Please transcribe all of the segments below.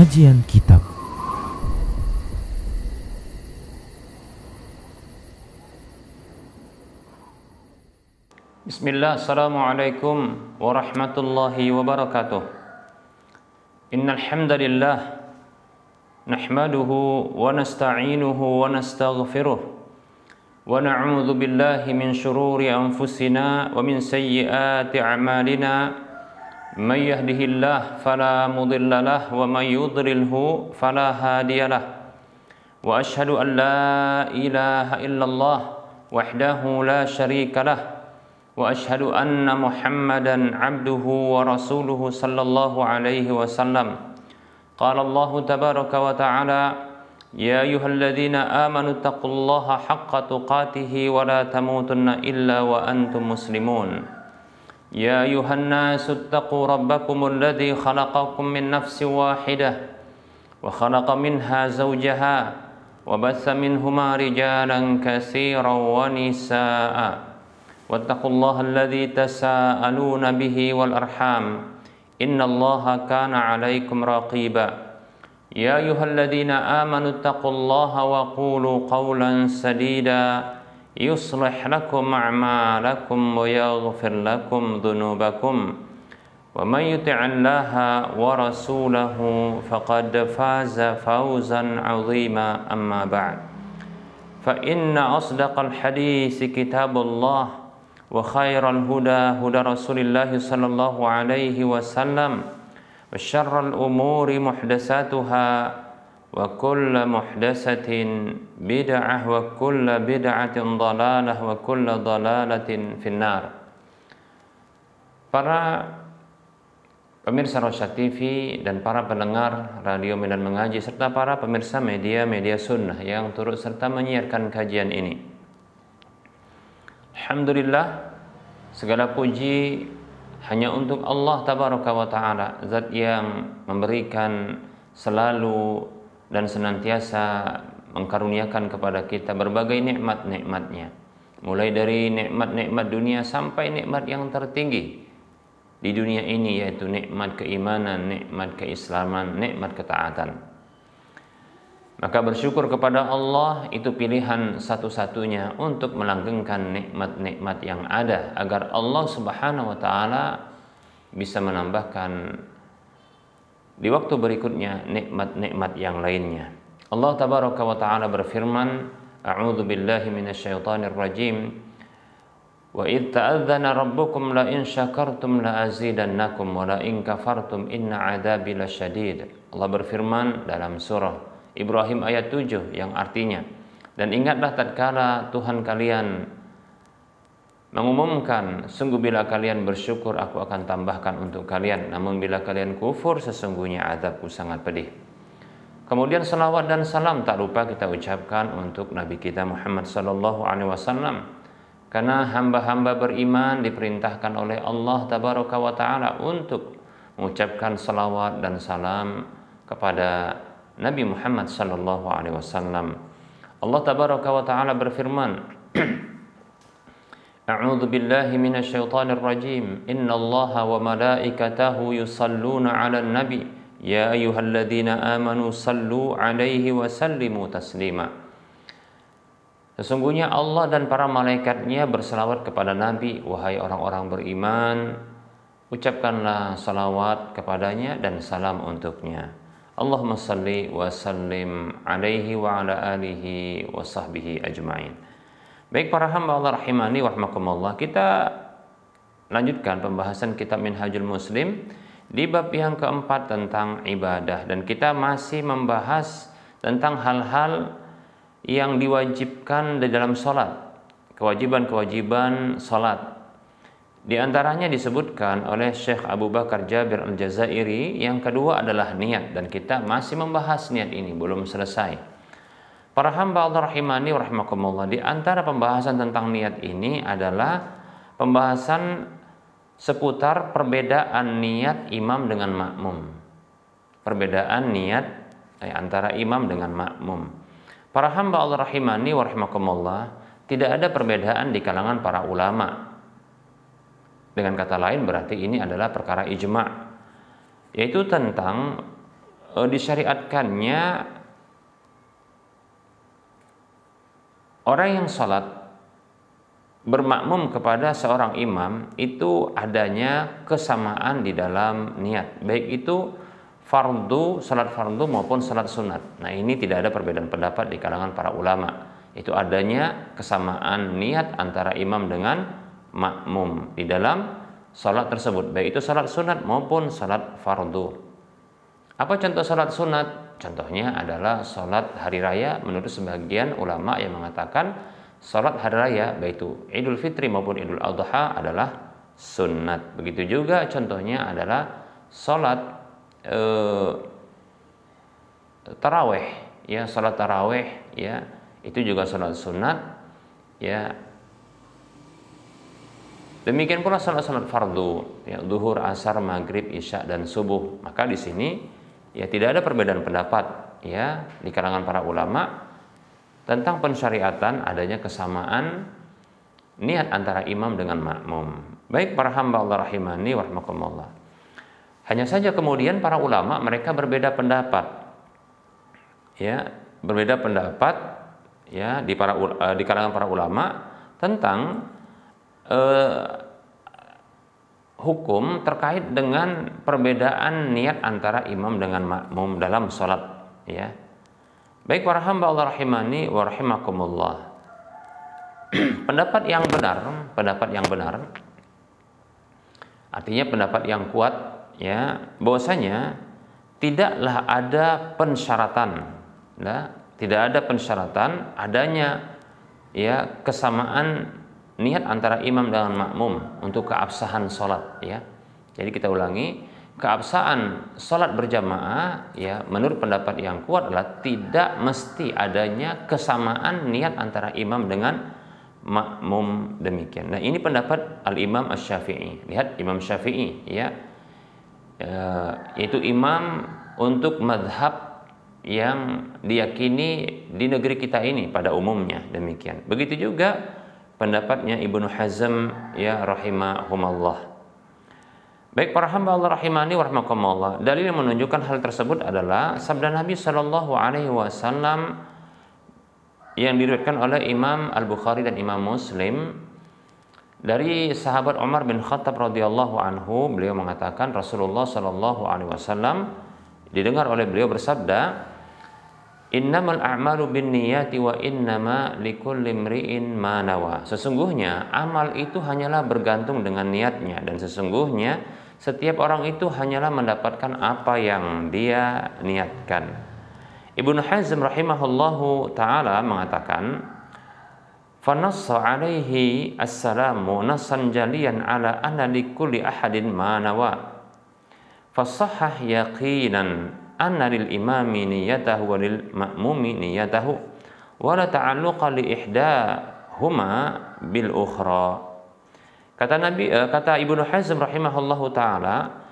Kajian Kitab. Bismillah, assalamualaikum warahmatullahi wabarakatuh. Innal hamdalillah nahmaduhu wa nasta'inuhu wa nastaghfiruh wa na'udzu billahi min shururi anfusina wa min sayyiati a'malina. May yahdihillahu fala mudilla lahu wa may yudlilhu fala hadiyalah. Wa ashhadu an la ilaha illallah wahdahu la syarika lah. Wa ashhadu anna Muhammadan abduhu wa rasuluhu sallallahu alaihi wasallam. Qala Allah tabaraka wa ta'ala, ya ayyuhalladzina amanu taqullaha haqqa tuqatih wa la tamutunna illa wa antum muslimun. Ya ayuhan nasu ittaqu rabbakumul ladzi khalaqakum min nafsin wahidah wa khalaqa minha zawjaha wa batha minhuma rijalan katsiran wa nisaa'a wattaqullaha alladzi tasaaluna bihi wal arham innallaha kana 'alaikum raqiba. Ya ayyuhalladzina amanu ittaqullaha wa qulu qawlan sadida yuslih lakum a'malakum wa yaghfir lakum dhunubakum wa may yuti'illaha wa rasulahu faqad faza fawzan 'azima. Amma ba'd, fa inna asdaqal hadisi kitabullah wa khairal huda huda Rasulillah sallallahu alaihi wasallam wa syarral umuri muhdatsatuha wa kullu muhdatsatin bid'ah wa kullu bid'atin dhalalah wa kullu dhalalatin finnar. Para pemirsa Rosyad TV dan para pendengar Radio Medan Mengaji serta para pemirsa media sunnah yang turut serta menyiarkan kajian ini, alhamdulillah, segala puji hanya untuk Allah tabaraka wa ta'ala, zat yang memberikan selalu dan senantiasa mengkaruniakan kepada kita berbagai nikmat-nikmatnya, mulai dari nikmat-nikmat dunia sampai nikmat yang tertinggi di dunia ini, yaitu nikmat keimanan, nikmat keislaman, nikmat ketaatan. Maka bersyukur kepada Allah itu pilihan satu-satunya untuk melanggengkan nikmat-nikmat yang ada, agar Allah subhanahu wa ta'ala bisa menambahkan di waktu berikutnya nikmat-nikmat yang lainnya. Allah tabaraka wa ta'ala berfirman, a'udzu billahi minasyaitonir rajim, wa idz ta'adzana rabbukum la in syakartum la azidannakum wa la in kafartum inna 'adzabi lasyadid. Allah berfirman dalam surah Ibrahim ayat 7 yang artinya, dan ingatlah tatkala Tuhan kalian mengumumkan, sungguh bila kalian bersyukur aku akan tambahkan untuk kalian, namun bila kalian kufur sesungguhnya azabku sangat pedih. Kemudian salawat dan salam tak lupa kita ucapkan untuk Nabi kita Muhammad sallallahu alaihi wasallam, karena hamba-hamba beriman diperintahkan oleh Allah tabaraka wa taala untuk mengucapkan salawat dan salam kepada Nabi Muhammad sallallahu alaihi wasallam. Allah tabaraka wa taala berfirman, a'udzu billahi minasyaitonir rajim, innallaha wa malaikatahu yusalluna 'alan nabi ya ayyuhalladzina amanu sallu 'alaihi wa sallimu taslima. Sesungguhnya Allah dan para malaikatnya berselawat kepada Nabi, wahai orang-orang beriman, ucapkanlah salawat kepadanya dan salam untuknya. Allahumma salli wa sallim 'alaihi wa 'ala alihi wa sahbihi ajma'in. Baik para hamba Allah rahimani wa rahmakumullah, kita lanjutkan pembahasan kitab Minhajul Muslim di bab yang keempat tentang ibadah, dan kita masih membahas tentang hal-hal yang diwajibkan di dalam sholat, kewajiban-kewajiban sholat. Di antaranya disebutkan oleh Syekh Abu Bakar Jabir Al-Jazairi, yang kedua adalah niat, dan kita masih membahas niat ini, belum selesai. Para hamba Allah rahimani wa rahmakumullah, di antara pembahasan tentang niat ini adalah pembahasan seputar perbedaan niat imam dengan makmum. Perbedaan niat antara imam dengan makmum. Para hamba Allah rahimani wa rahmakumullah, tidak ada perbedaan di kalangan para ulama. Dengan kata lain berarti ini adalah perkara ijma', yaitu tentang disyariatkannya orang yang sholat bermakmum kepada seorang imam itu adanya kesamaan di dalam niat, baik itu fardu, salat fardu maupun salat sunat. Nah, ini tidak ada perbedaan pendapat di kalangan para ulama. Itu adanya kesamaan niat antara imam dengan makmum di dalam salat tersebut, baik itu salat sunat maupun salat fardu. Apa contoh salat sunat? Contohnya adalah salat hari raya. Menurut sebagian ulama yang mengatakan salat hari raya baik itu Idul Fitri maupun Idul Adha adalah sunat. Begitu juga contohnya adalah salat taraweh, ya, salat taraweh, ya, itu juga salat sunat, ya. Demikian pula salat-salat fardu, ya, zuhur, asar, maghrib, isya dan subuh. Maka di sini ya tidak ada perbedaan pendapat, ya, di kalangan para ulama tentang pensyariatan adanya kesamaan niat antara imam dengan makmum. Baik para hamba Allah rahimani wa rahmakumullah. Hanya saja kemudian para ulama mereka berbeda pendapat. Ya, berbeda pendapat, ya, di kalangan para ulama tentang hukum terkait dengan perbedaan niat antara imam dengan makmum dalam salat, ya. Baik para hamba Allah rahimani wa rahimakumullah. Pendapat yang benar artinya pendapat yang kuat, ya, bahwasanya tidaklah ada pensyaratan, tidak ada pensyaratan adanya, ya, kesamaan niat antara imam dengan makmum untuk keabsahan salat, ya. Jadi kita ulangi, keabsahan salat berjamaah, ya, menurut pendapat yang kuat adalah tidak mesti adanya kesamaan niat antara imam dengan makmum, demikian. Nah, ini pendapat Al-Imam Asy-Syafi'i. Lihat Imam Syafi'i, ya, yaitu imam untuk madhab yang diyakini di negeri kita ini pada umumnya, demikian. Begitu juga pendapatnya Ibnu Hazm, ya, rahimahumullah. Baik para hamba Allah rahimani wa rahmakumullah. Dalil yang menunjukkan hal tersebut adalah sabda Nabi sallallahu alaihi wasallam yang diriwayatkan oleh Imam Al-Bukhari dan Imam Muslim dari sahabat Umar bin Khattab radhiyallahu anhu. Beliau mengatakan Rasulullah sallallahu alaihi wasallam didengar oleh beliau bersabda, "Innamal a'malu binniyati wa innama likulli imri'in ma nawa." Sesungguhnya amal itu hanyalah bergantung dengan niatnya, dan sesungguhnya setiap orang itu hanyalah mendapatkan apa yang dia niatkan. Ibnu Hazm rahimahullahu ta'ala mengatakan, "Fanassa alaihi as-salamu nassan jaliyan ala anna likulli ahadin ma nawa. Fasahhah yaqinan anna lil imami niyatahu wa lil ma'mumi niyatahu wa la ta'alluqa li ihdahuma bil ukhra." Kata Ibnu Hazm rahimahullahu taala,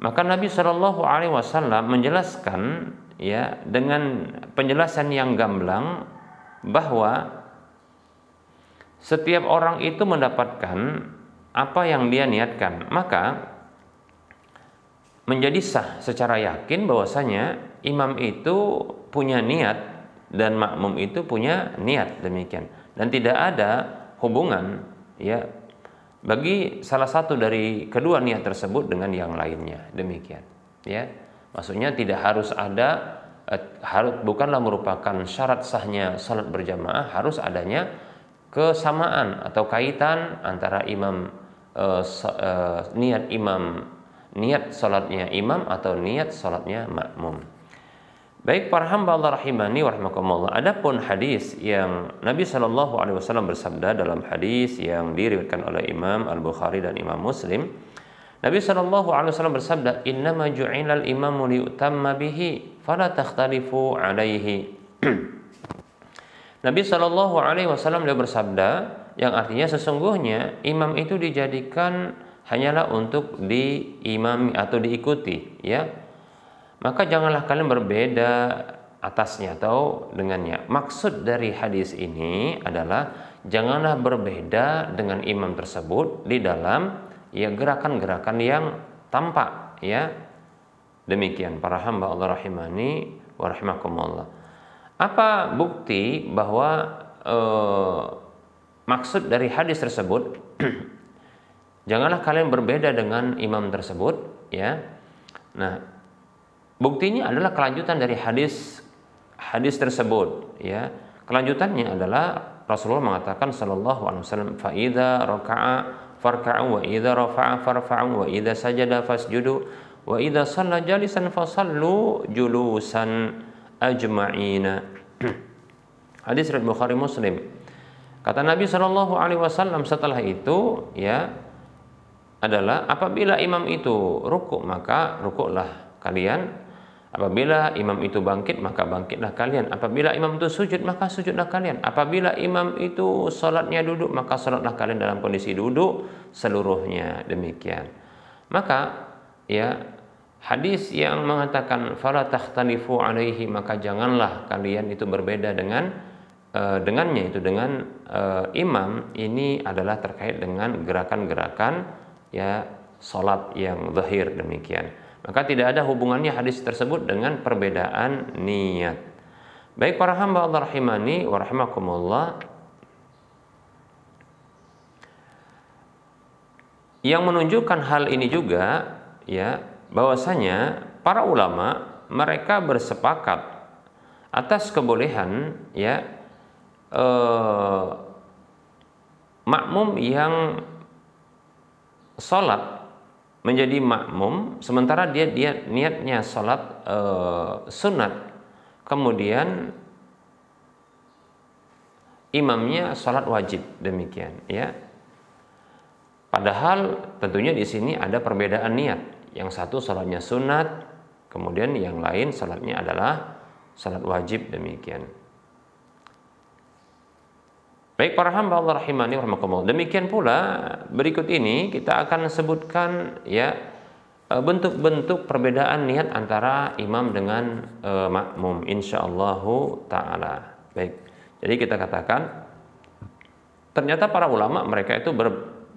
maka Nabi Shallallahu alaihi wasallam menjelaskan, ya, dengan penjelasan yang gamblang bahwa setiap orang itu mendapatkan apa yang dia niatkan, maka menjadi sah secara yakin bahwasanya imam itu punya niat dan makmum itu punya niat, demikian. Dan tidak ada hubungan, ya, bagi salah satu dari kedua niat tersebut dengan yang lainnya, demikian, ya. Maksudnya tidak harus ada, bukanlah merupakan syarat sahnya salat berjamaah harus adanya kesamaan atau kaitan antara niat salatnya imam atau niat salatnya makmum. Baik para hamba Allah rahimani wa rahmakumullah. Adapun hadis yang Nabi sallallahu alaihi wasallam bersabda dalam hadis yang diriwayatkan oleh Imam Al-Bukhari dan Imam Muslim, Nabi sallallahu alaihi wasallam bersabda, "Innama ju'ilal imamu liyutamma bihi fala takhtalifu alaihi." Nabi sallallahu alaihi wasallam dia bersabda, yang artinya sesungguhnya imam itu dijadikan hanyalah untuk diimami atau diikuti, ya. Maka janganlah kalian berbeda atasnya atau dengannya. Maksud dari hadis ini adalah janganlah berbeda dengan imam tersebut di dalam, ya, gerakan-gerakan yang tampak, ya, Demikian para hamba Allah rahimani wa rahimakumullah. Apa bukti bahwa maksud dari hadis tersebut? Janganlah kalian berbeda dengan imam tersebut, ya. Nah, buktinya adalah kelanjutan dari hadis tersebut, ya. Kelanjutannya adalah Rasulullah mengatakan sallallahu alaihi wasallam, fa idza raka'a farka'u wa idza rafa'a farfa'u wa idza sajada fasjudu wa idza shalla jalisan fasallu julusan ajma'ina. Hadis riwayat Bukhari Muslim. Kata Nabi sallallahu alaihi wasallam setelah itu, ya, adalah apabila imam itu rukuk maka rukuklah kalian, apabila imam itu bangkit maka bangkitlah kalian, apabila imam itu sujud maka sujudlah kalian, apabila imam itu salatnya duduk maka salatlah kalian dalam kondisi duduk seluruhnya. Demikian. Maka, ya, hadis yang mengatakan fala takhtalifu alaihi, maka janganlah kalian itu berbeda dengannya, itu dengan imam, ini adalah terkait dengan gerakan-gerakan, ya, salat yang zahir. Demikian. Maka tidak ada hubungannya hadis tersebut dengan perbedaan niat. Baik para hamba Allah rahimani wa rahimakumullah, yang menunjukkan hal ini juga, ya, bahwasanya para ulama mereka bersepakat atas kebolehan, ya, makmum yang salat menjadi makmum sementara dia niatnya salat sunat, kemudian imamnya salat wajib. Demikian, ya. Padahal tentunya di sini ada perbedaan niat. Yang satu salatnya sunat, kemudian yang lain salatnya adalah salat wajib. Demikian. Baik para hamba Allah rahimani wa rahimakumullah. Demikian pula berikut ini kita akan sebutkan, ya, bentuk-bentuk perbedaan niat antara imam dengan makmum insyaallah taala. Baik. Jadi kita katakan ternyata para ulama mereka itu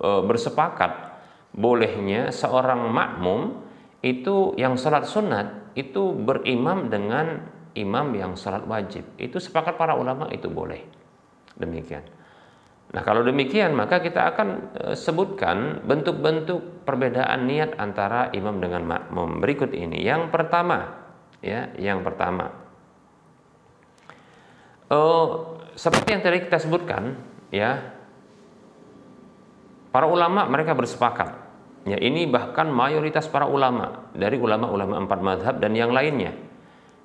bersepakat bolehnya seorang makmum itu yang salat sunat itu berimam dengan imam yang salat wajib. Itu sepakat para ulama itu boleh. Demikian. Nah, kalau demikian maka kita akan sebutkan bentuk-bentuk perbedaan niat antara imam dengan makmum berikut ini. Yang pertama, ya, seperti yang tadi kita sebutkan, ya, para ulama mereka bersepakat. Ya, ini bahkan mayoritas para ulama dari ulama-ulama 4 mazhab dan yang lainnya,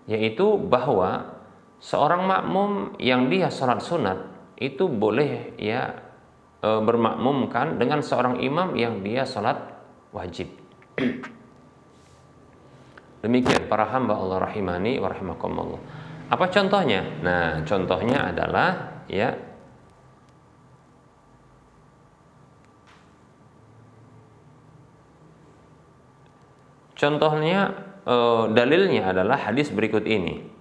yaitu bahwa seorang makmum yang dia salat sunat itu boleh, ya, bermakmumkan dengan seorang imam yang dia salat wajib. Demikian para hamba Allah rahimani wa rahimakumullah. Apa contohnya? Nah, contohnya adalah, ya, dalilnya adalah hadis berikut ini.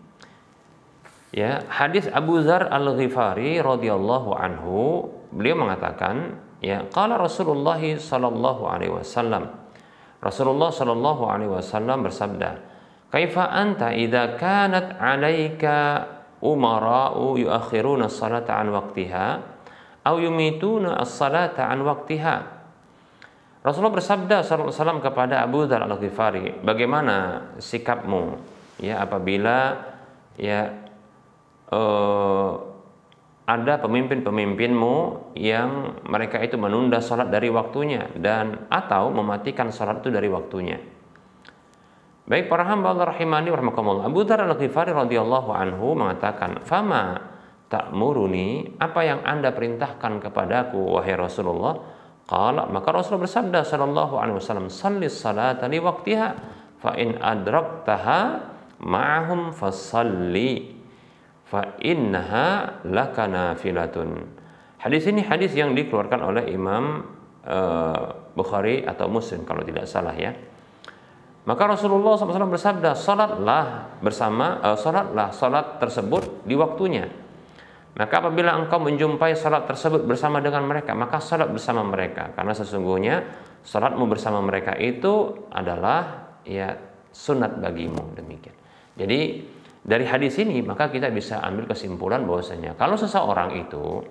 Ya, hadis Abu Dzar Al-Ghifari radhiyallahu anhu, beliau mengatakan, ya, qala Rasulullah sallallahu alaihi wasallam. Rasulullah sallallahu alaihi wasallam bersabda, "Kaifa anta idza kanat 'alaika umara'u yuakhiruna as-salata 'an waqtiha aw yumituna as-salata 'an waqtiha?" Rasulullah bersabda sallallahu alaihi wasallam kepada Abu Dzar Al-Ghifari, "Bagaimana sikapmu, ya, apabila, ya, ada pemimpin-pemimpinmu yang mereka itu menunda salat dari waktunya dan atau mematikan salat itu dari waktunya." Baik para hamba Allah rahimani wa rahimakumullah, Abu Dzar Al-Ghifari radhiyallahu anhu mengatakan, "Fama ta'muruni, apa yang Anda perintahkan kepadaku wahai Rasulullah?" Qala, maka Rasulullah bersabda sallallahu alaihi wasallam, "Shallis salata li waqtiha fa in adraktaha ma'ahum fasalli fa innaha laka nafilatun." Hadis ini hadis yang dikeluarkan oleh Imam Bukhari atau Muslim kalau tidak salah, ya. Maka Rasulullah SAW bersabda, salatlah salat tersebut di waktunya. Maka apabila engkau menjumpai salat tersebut bersama dengan mereka, maka salat bersama mereka, karena sesungguhnya salatmu bersama mereka itu adalah, ya, sunat bagimu, demikian. Jadi dari hadis ini maka kita bisa ambil kesimpulan bahwasanya kalau seseorang itu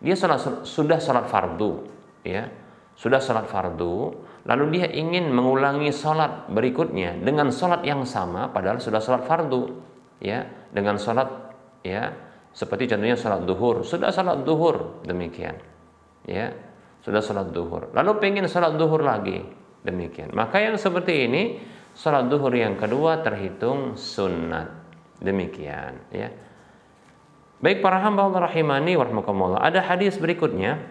dia sudah salat fardu, ya, sudah salat fardu, lalu dia ingin mengulangi salat berikutnya dengan salat yang sama, padahal sudah salat fardu, ya, dengan salat, ya, seperti contohnya salat duhur, sudah salat duhur, demikian, ya, sudah salat duhur, lalu pengen salat duhur lagi, demikian. Maka yang seperti ini salat duhur yang kedua terhitung sunat, demikian, ya. Baik para hamba Allah rahimani wa rahmakumullah. Ada hadis berikutnya.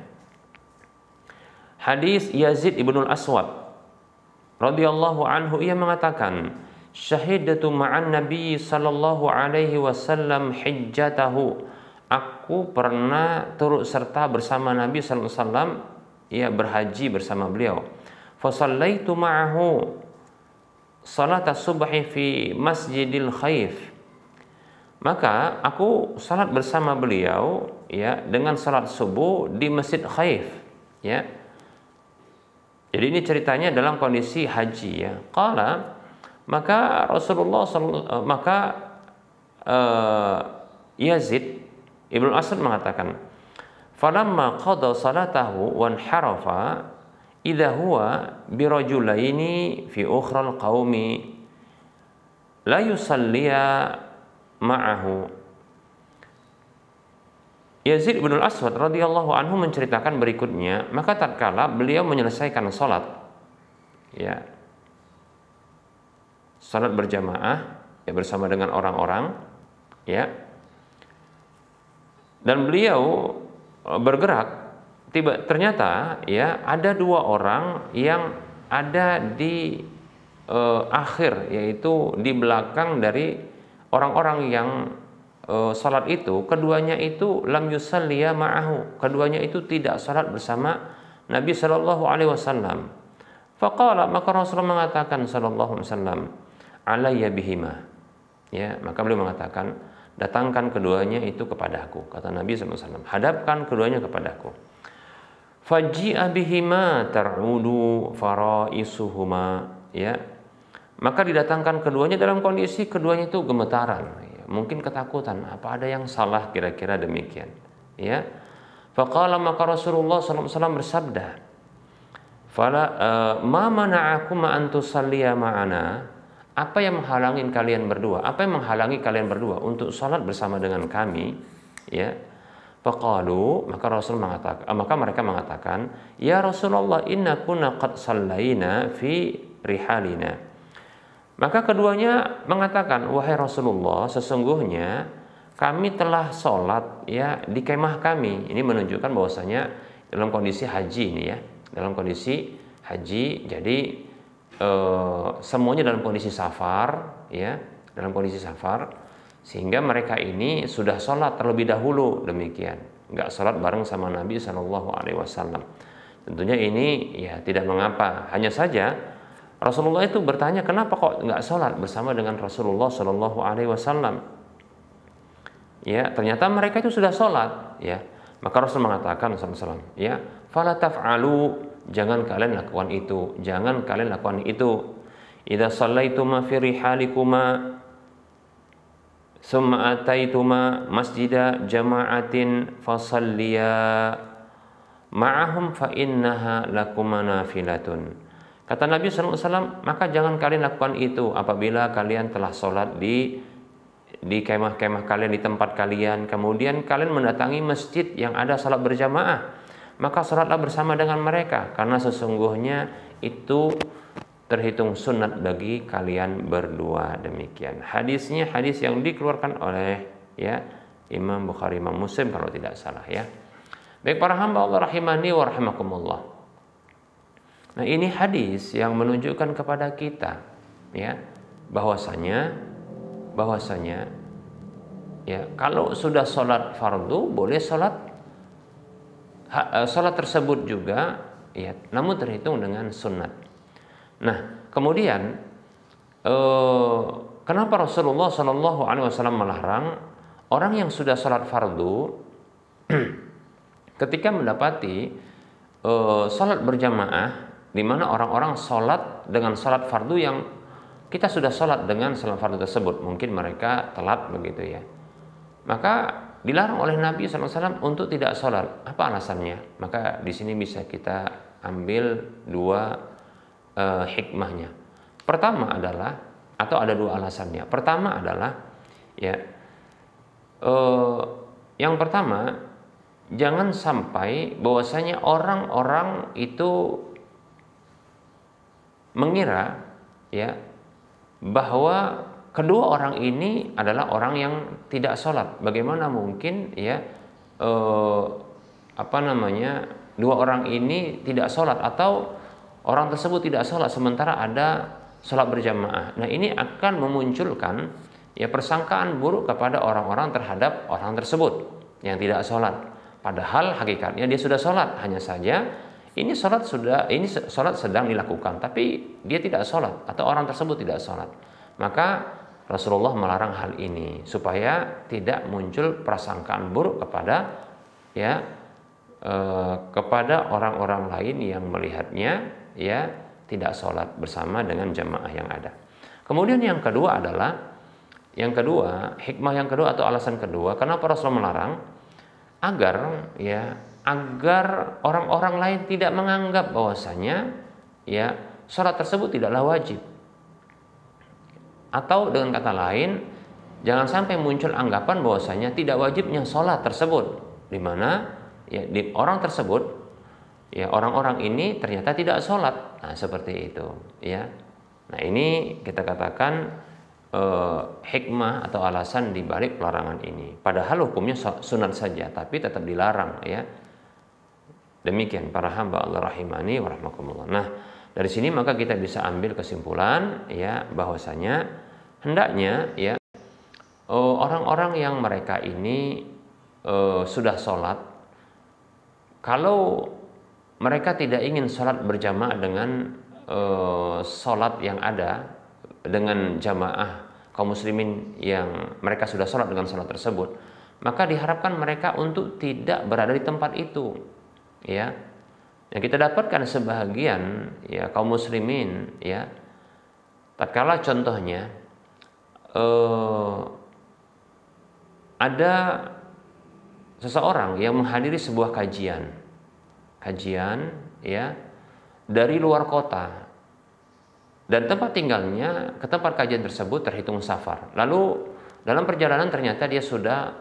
Hadis Yazid ibnul Aswad radhiyallahu anhu, ia mengatakan, syahidatu ma'an Nabi sallallahu alaihi wasallam hijjatahu. Aku pernah turut serta bersama Nabi sallallahu alaihi wasallam, ia berhaji bersama beliau. Fa shallaitu ma'ahu salat as-subhi fi Masjidil Khaif. Maka aku salat bersama beliau, ya, dengan salat subuh di Masjid Khaif, ya. Jadi ini ceritanya dalam kondisi haji, ya. Qala, maka Rasulullah Yazid Ibnu Asad mengatakan, falamma qada salatahu wan harafa idza huwa birajulaini fi ukhral qaumi la yusalliya ma'ahu. Yazid bin Al-Aswad radhiyallahu anhu menceritakan berikutnya, maka tatkala beliau menyelesaikan salat, ya, salat berjamaah, ya, bersama dengan orang-orang, ya, dan beliau bergerak, ternyata, ya, ada dua orang yang ada di akhir, yaitu di belakang dari orang-orang yang salat itu, keduanya itu lam yusalliya ma'ahu, keduanya itu tidak salat bersama Nabi sallallahu alaihi wasallam. Faqala, maka Rasulullah mengatakan sallallahu alaihi wasallam, alayya bihima, ya, maka beliau mengatakan, datangkan keduanya itu kepadaku, kata Nabi sallallahu alaihi wasallam, hadapkan keduanya kepadaku. Faji'a bihima tar'udu faraisuhuma, ya, maka didatangkan keduanya dalam kondisi keduanya itu gemetaran, ya, mungkin ketakutan, apa ada yang salah, kira-kira demikian, ya. Faqala, maka Rasulullah SAW bersabda, fala ma mana'akum an tusalliya ma'ana, apa yang menghalangi kalian berdua, untuk salat bersama dengan kami, ya. Faqalu, maka mereka mengatakan, ya Rasulullah, inna kunna qad sallaina fi rihalina. Maka keduanya mengatakan, wahai Rasulullah, sesungguhnya kami telah sholat, ya, di kemah kami. Ini menunjukkan bahwasanya dalam kondisi haji ini, ya, dalam kondisi haji. Jadi semuanya dalam kondisi safar, ya, dalam kondisi safar, sehingga mereka ini sudah sholat terlebih dahulu, demikian. Nggak sholat bareng sama Nabi SAW. Tentunya ini, ya, tidak mengapa. Hanya saja Rasulullah itu bertanya, kenapa kok nggak sholat bersama dengan Rasulullah Shallallahu Alaihi Wasallam? Ya, ternyata mereka itu sudah sholat, ya. Maka Rasul mengatakan SAW, ya, fala taf'alu, jangan kalian lakukan itu, jangan kalian lakukan itu. Idza shallaituma fi rihalikuma summa ataituma masjida jama'atin fasalliya ma'ahum fa innaha lakuma nafilatun. Kata Nabi SAW, maka jangan kalian lakukan itu apabila kalian telah sholat di kemah-kemah kalian, di tempat kalian, kemudian kalian mendatangi masjid yang ada sholat berjamaah, maka sholatlah bersama dengan mereka, karena sesungguhnya itu terhitung sunat bagi kalian berdua, demikian. Hadisnya hadis yang dikeluarkan oleh, ya, Imam Bukhari, Imam Muslim kalau tidak salah, ya. Baik para hamba Allah rahimani wa rahimakumullah. Nah, ini hadis yang menunjukkan kepada kita, ya, bahwasanya ya, kalau sudah sholat fardu boleh sholat tersebut juga, ya, namun terhitung dengan sunat. Nah, kemudian kenapa Rasulullah SAW melarang orang yang sudah sholat fardu ketika mendapati sholat berjamaah, di mana orang-orang sholat dengan sholat fardu yang kita sudah sholat dengan salat fardu tersebut, mungkin mereka telat begitu ya, maka dilarang oleh Nabi SAW untuk tidak sholat. Apa alasannya? Maka di sini bisa kita ambil dua hikmahnya. Pertama adalah, atau ada dua alasannya. Pertama adalah ya, yang pertama, jangan sampai bahwasanya orang-orang itu mengira ya bahwa kedua orang ini adalah orang yang tidak sholat. Bagaimana mungkin ya dua orang ini tidak sholat, atau orang tersebut tidak sholat sementara ada sholat berjamaah. Nah, ini akan memunculkan ya persangkaan buruk kepada orang-orang terhadap orang tersebut yang tidak sholat. Padahal hakikatnya dia sudah sholat, hanya saja ini sholat sedang dilakukan, tapi dia tidak sholat atau orang tersebut tidak sholat. Maka Rasulullah melarang hal ini supaya tidak muncul prasangkaan buruk kepada kepada orang-orang lain yang melihatnya ya tidak sholat bersama dengan jamaah yang ada. Kemudian yang kedua, hikmah yang kedua atau alasan kedua, kenapa Rasulullah melarang, agar orang-orang lain tidak menganggap bahwasanya ya sholat tersebut tidaklah wajib. Atau dengan kata lain, jangan sampai muncul anggapan bahwasanya tidak wajibnya sholat tersebut, di mana ya di orang tersebut ya orang-orang ini ternyata tidak sholat. Nah, seperti itu ya. Nah, ini kita katakan hikmah atau alasan di balik pelarangan ini. Padahal hukumnya sunat saja, tapi tetap dilarang ya. Demikian para hamba Allah rahimani wa rahmakumullah. Nah, dari sini maka kita bisa ambil kesimpulan ya bahwasanya hendaknya ya orang-orang yang mereka ini sudah sholat, kalau mereka tidak ingin sholat berjamaah dengan sholat yang ada dengan jamaah kaum muslimin yang mereka sudah sholat dengan sholat tersebut, maka diharapkan mereka untuk tidak berada di tempat itu ya. Yang kita dapatkan sebahagian ya kaum muslimin ya, tatkala contohnya ada seseorang yang menghadiri sebuah kajian ya dari luar kota, dan tempat tinggalnya ke tempat kajian tersebut terhitung safar. Lalu dalam perjalanan ternyata dia sudah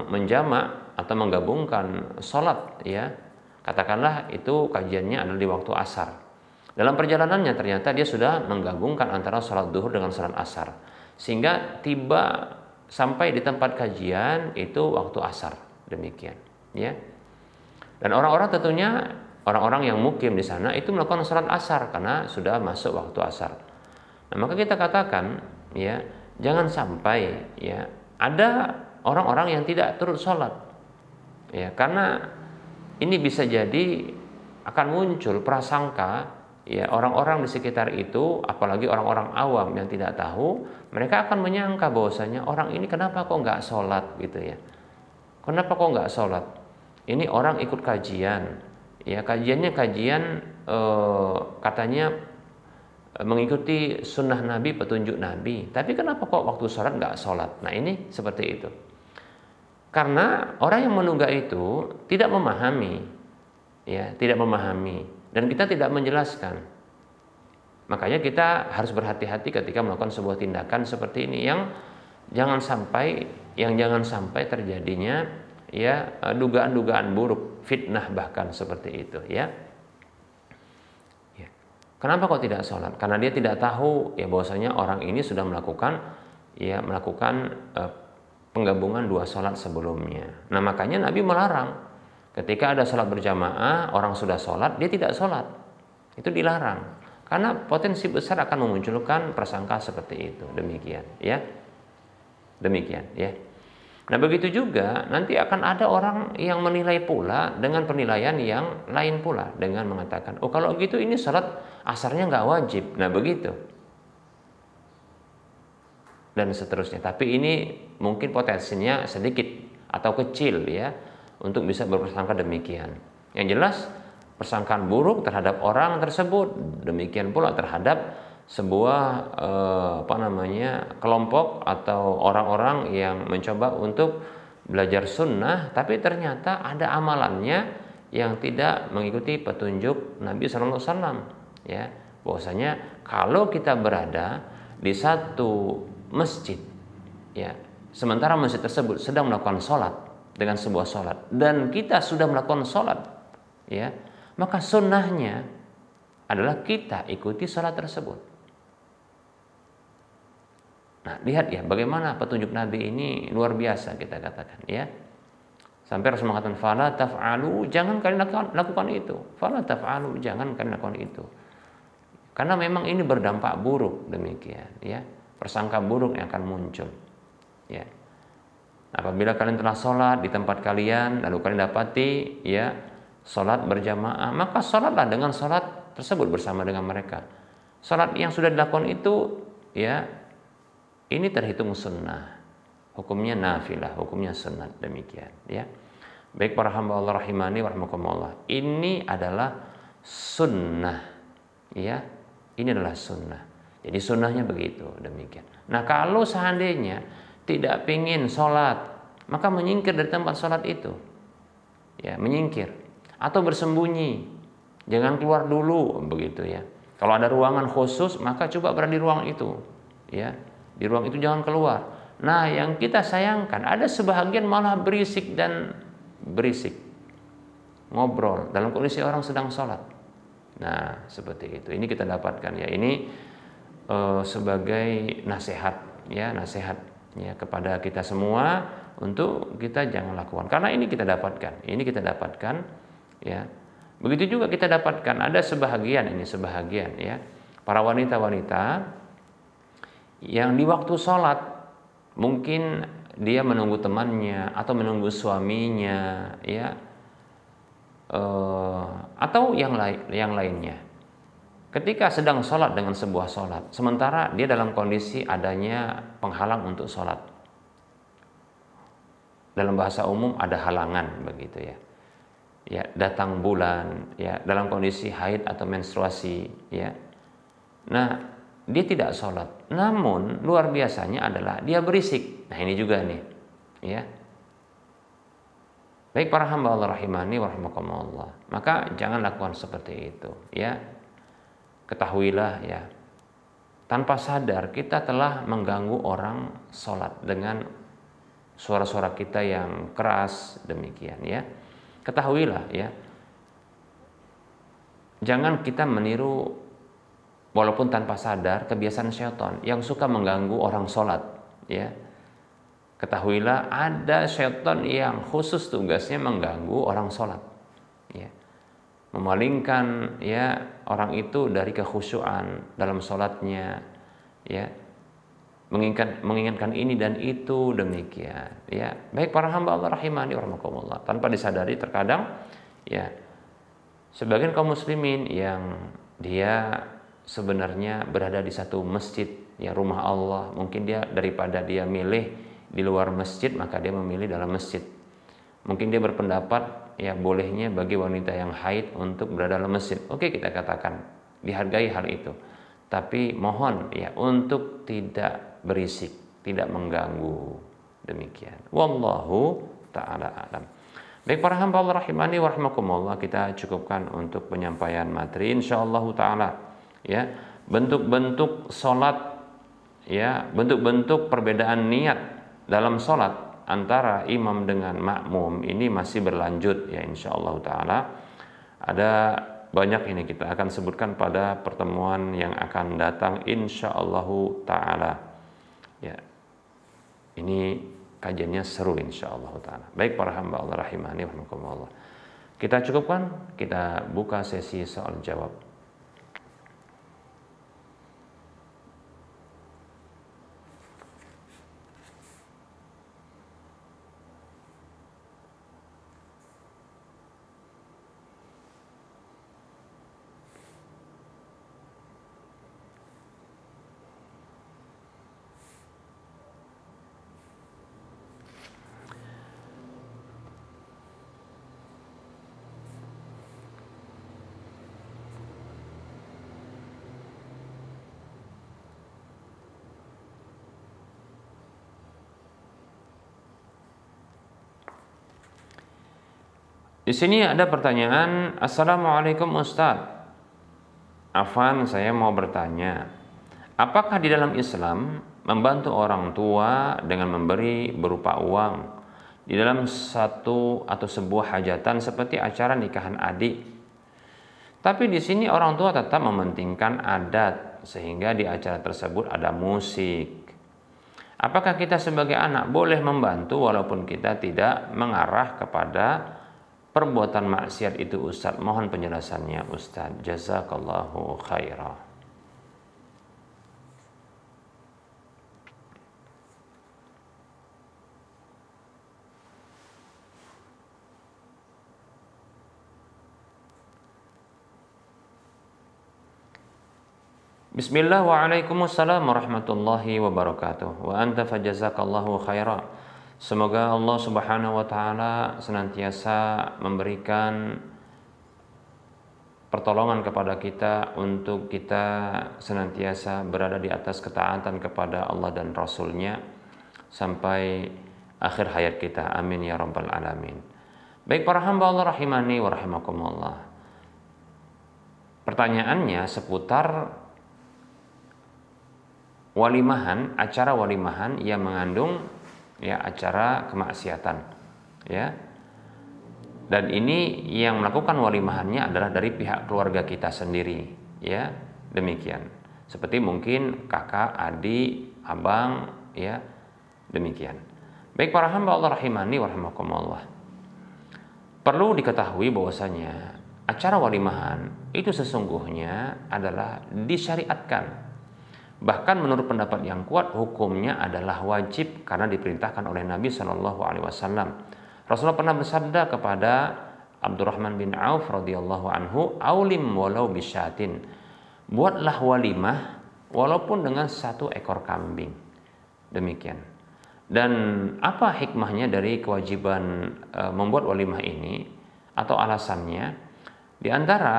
menjamak atau menggabungkan sholat ya, katakanlah itu kajiannya adalah di waktu asar. Dalam perjalanannya ternyata dia sudah menggabungkan antara sholat duhur dengan sholat asar, sehingga tiba sampai di tempat kajian itu waktu asar, demikian ya. Dan orang-orang tentunya orang-orang yang mukim di sana itu melakukan sholat asar karena sudah masuk waktu asar. Nah, maka kita katakan ya, jangan sampai ya ada orang-orang yang tidak turut sholat ya, karena ini bisa jadi akan muncul prasangka ya, orang-orang di sekitar itu, apalagi orang-orang awam yang tidak tahu, mereka akan menyangka bahwasanya orang ini kenapa kok nggak sholat gitu ya, kenapa kok nggak sholat, ini orang ikut kajian ya, kajiannya katanya mengikuti sunnah Nabi, petunjuk Nabi, tapi kenapa kok waktu sholat nggak sholat. Nah, ini seperti itu, karena orang yang menunggak itu tidak memahami ya, tidak memahami, dan kita tidak menjelaskan. Makanya kita harus berhati-hati ketika melakukan sebuah tindakan seperti ini yang jangan sampai terjadinya ya dugaan-dugaan buruk, fitnah bahkan seperti itu ya. Kenapa kok tidak sholat? Karena dia tidak tahu ya bahwasanya orang ini sudah melakukan penggabungan dua sholat sebelumnya. Nah, makanya Nabi melarang ketika ada sholat berjamaah, orang sudah sholat, dia tidak sholat, itu dilarang karena potensi besar akan memunculkan prasangka seperti itu. Demikian ya. Nah, begitu juga nanti akan ada orang yang menilai pula dengan penilaian yang lain pula, dengan mengatakan, oh kalau gitu ini sholat asarnya nggak wajib. Nah, begitu dan seterusnya. Tapi ini mungkin potensinya sedikit atau kecil ya untuk bisa berprasangka demikian. Yang jelas persangkaan buruk terhadap orang tersebut, demikian pula terhadap sebuah kelompok atau orang-orang yang mencoba untuk belajar sunnah, tapi ternyata ada amalannya yang tidak mengikuti petunjuk Nabi Sallallahu Alaihi Wasallam. Ya, bahwasanya kalau kita berada di satu masjid, ya, sementara masjid tersebut sedang melakukan sholat dengan sebuah sholat dan kita sudah melakukan sholat, ya, maka sunnahnya adalah kita ikuti sholat tersebut. Nah, lihat ya bagaimana petunjuk Nabi ini luar biasa, kita katakan, ya. Sampai Rasul mengatakan fala taf'alu, jangan kalian lakukan itu. Fala taf'alu, jangan kalian lakukan itu. Karena memang ini berdampak buruk, demikian, ya. Persangka buruk yang akan muncul, ya. Apabila kalian telah sholat di tempat kalian, lalu kalian dapati, ya, sholat berjamaah, maka sholatlah dengan sholat tersebut bersama dengan mereka. Sholat yang sudah dilakukan itu, ya, ini terhitung sunnah, hukumnya nafilah, hukumnya sunnah, demikian, ya. Baik para hamba Allah rahimani wa rahimakumullah, ini adalah sunnah, ya, ini adalah sunnah. Jadi sunnahnya begitu, demikian. Nah, kalau seandainya tidak ingin sholat, maka menyingkir dari tempat sholat itu, ya, menyingkir atau bersembunyi, jangan keluar dulu, begitu, ya. Kalau ada ruangan khusus, maka coba berada di ruang itu, ya, di ruang itu jangan keluar. Nah, yang kita sayangkan ada sebahagian malah berisik ngobrol dalam kondisi orang sedang sholat. Nah, seperti itu. Ini kita dapatkan, ya, ini sebagai nasihat, ya, ya, kepada kita semua untuk kita jangan lakukan, karena ini kita dapatkan, ya. Begitu juga kita dapatkan ada sebahagian, ya, para wanita-wanita yang di waktu sholat mungkin dia menunggu temannya atau menunggu suaminya, ya, atau yang lainnya. Ketika sedang sholat dengan sebuah sholat, sementara dia dalam kondisi adanya penghalang untuk sholat. Dalam bahasa umum ada halangan, begitu, ya. Ya, datang bulan, ya, dalam kondisi haid atau menstruasi, ya. Nah, dia tidak sholat. Namun luar biasanya adalah dia berisik. Nah, ini juga nih, ya. Baik para hamba Allah rahimani wa rahimakumullah, maka jangan lakukan seperti itu, ya. Ketahuilah, ya, tanpa sadar kita telah mengganggu orang sholat dengan suara-suara kita yang keras, demikian, ya. Ketahuilah, ya, jangan kita meniru walaupun tanpa sadar kebiasaan syaitan yang suka mengganggu orang sholat, ya. Ketahuilah ada syaitan yang khusus tugasnya mengganggu orang sholat, ya, memalingkan, ya, orang itu dari kekhusyuan dalam sholatnya, ya, menginginkan ini dan itu, demikian, ya. Baik para hamba Allah rahimani wa rahimakumullah, tanpa disadari terkadang, ya, sebagian kaum muslimin yang dia sebenarnya berada di satu masjid, ya, rumah Allah, mungkin dia daripada dia milih di luar masjid, maka dia memilih dalam masjid. Mungkin dia berpendapat, ya, bolehnya bagi wanita yang haid untuk berada dalam masjid. Oke, kita katakan dihargai hal itu, tapi mohon, ya, untuk tidak berisik, tidak mengganggu, demikian. Wallahu ta'ala alam. Baik para hamba Allah rahimani wa rahimakumullah, kita cukupkan untuk penyampaian materi insyaallah ta'ala, ya. Bentuk-bentuk salat, ya, bentuk-bentuk perbedaan niat dalam salat antara imam dengan makmum ini masih berlanjut, ya, insyaallah ta'ala. Ada banyak ini kita akan sebutkan pada pertemuan yang akan datang insyaallah ta'ala, ya. Ini kajiannya seru insyaallah ta'ala. Baik para hamba Allah rahimani wa rahimakumullah, kita cukupkan, kita buka sesi soal jawab. Di sini ada pertanyaan, Assalamualaikum Ustadz. Afwan, saya mau bertanya, apakah di dalam Islam membantu orang tua dengan memberi berupa uang di dalam satu atau sebuah hajatan seperti acara nikahan adik? Tapi di sini orang tua tetap mementingkan adat sehingga di acara tersebut ada musik. Apakah kita sebagai anak boleh membantu walaupun kita tidak mengarah kepada perbuatan maksiat itu, Ustadz? Mohon penjelasannya, Ustadz. Jazakallahu khairah. Bismillah, waalaikumsalam warahmatullahi wabarakatuh. Wa anta fajazakallahu khairah. Semoga Allah Subhanahu wa taala senantiasa memberikan pertolongan kepada kita untuk kita senantiasa berada di atas ketaatan kepada Allah dan Rasul-Nya sampai akhir hayat kita. Amin ya rabbal alamin. Baik para hamba Allah rahimani wa rahimakumullah. Pertanyaannya seputar walimahan, acara walimahan yang mengandung ya acara kemaksiatan, ya. Dan ini yang melakukan walimahannya adalah dari pihak keluarga kita sendiri, ya. Demikian. Seperti mungkin kakak, adik, abang, ya. Demikian. Baik para hamba Allah rahimani wa rahimakumullah. Perlu diketahui bahwasanya acara walimahan itu sesungguhnya adalah disyariatkan. Bahkan menurut pendapat yang kuat hukumnya adalah wajib karena diperintahkan oleh Nabi Shallallahu Alaihi Wasallam. Rasulullah pernah bersabda kepada Abdurrahman bin Auf radhiyallahu anhu, "Aulim walau bisyatin." Buatlah walimah walaupun dengan 1 ekor kambing. Demikian. Dan apa hikmahnya dari kewajiban membuat walimah ini atau alasannya? Di antara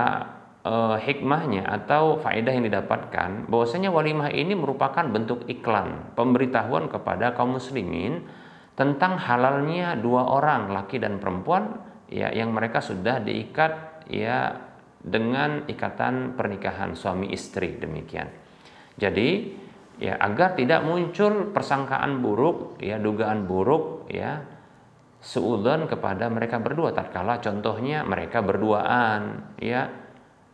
hikmahnya atau faedah yang didapatkan bahwasanya walimah ini merupakan bentuk iklan, pemberitahuan kepada kaum muslimin tentang halalnya 2 orang laki dan perempuan ya yang mereka sudah diikat ya dengan ikatan pernikahan suami istri. Demikian. Jadi ya agar tidak muncul persangkaan buruk ya, dugaan buruk ya, suudzon kepada mereka berdua tatkala contohnya mereka berduaan ya,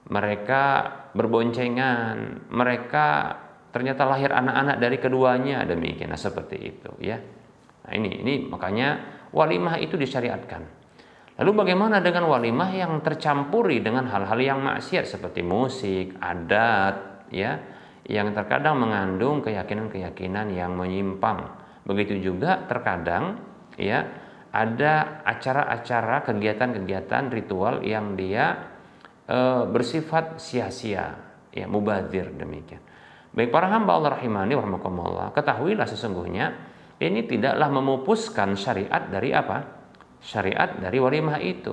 mereka berboncengan, mereka ternyata lahir anak-anak dari keduanya, demikian. Nah, seperti itu ya. Nah, ini makanya walimah itu disyariatkan. Lalu bagaimana dengan walimah yang tercampuri dengan hal-hal yang maksiat seperti musik, adat ya, yang terkadang mengandung keyakinan-keyakinan yang menyimpang. Begitu juga terkadang ya ada acara-acara, kegiatan-kegiatan ritual yang dia bersifat sia-sia, ya mubadzir, demikian. Baik para hamba Allah rahimani wa rahimakumullah, ketahuilah sesungguhnya ini tidaklah memupuskan syariat dari apa? Syariat dari walimah itu.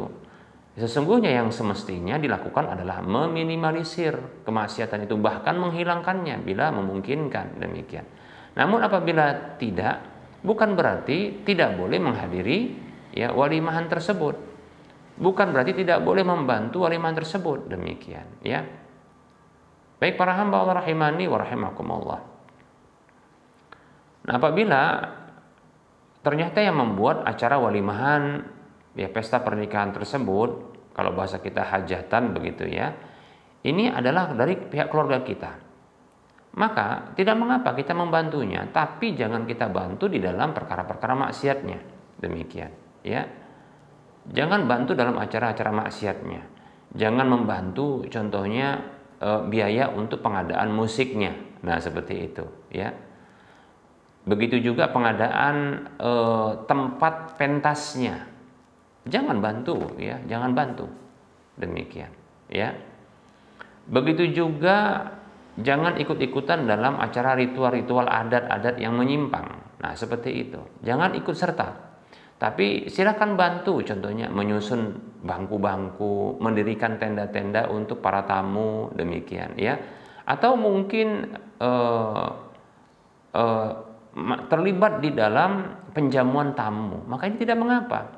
Sesungguhnya yang semestinya dilakukan adalah meminimalisir kemaksiatan itu, bahkan menghilangkannya bila memungkinkan, demikian. Namun apabila tidak, bukan berarti tidak boleh menghadiri ya walimahan tersebut. Bukan berarti tidak boleh membantu walimahan tersebut, demikian ya. Baik para hamba Allah rahimani wa rahimakumullah. Nah, apabila ternyata yang membuat acara walimahan ya pesta pernikahan tersebut, kalau bahasa kita hajatan begitu ya, ini adalah dari pihak keluarga kita, maka tidak mengapa kita membantunya, tapi jangan kita bantu di dalam perkara-perkara maksiatnya, demikian ya. Jangan bantu dalam acara-acara maksiatnya. Jangan membantu contohnya biaya untuk pengadaan musiknya. Nah, seperti itu ya. Begitu juga pengadaan tempat pentasnya. Jangan bantu ya, jangan bantu. Demikian ya. Begitu juga jangan ikut-ikutan dalam acara ritual-ritual adat-adat yang menyimpang. Nah, seperti itu. Jangan ikut serta. Tapi silakan bantu, contohnya menyusun bangku-bangku, mendirikan tenda-tenda untuk para tamu, demikian ya. Atau mungkin terlibat di dalam penjamuan tamu, maka ini tidak mengapa.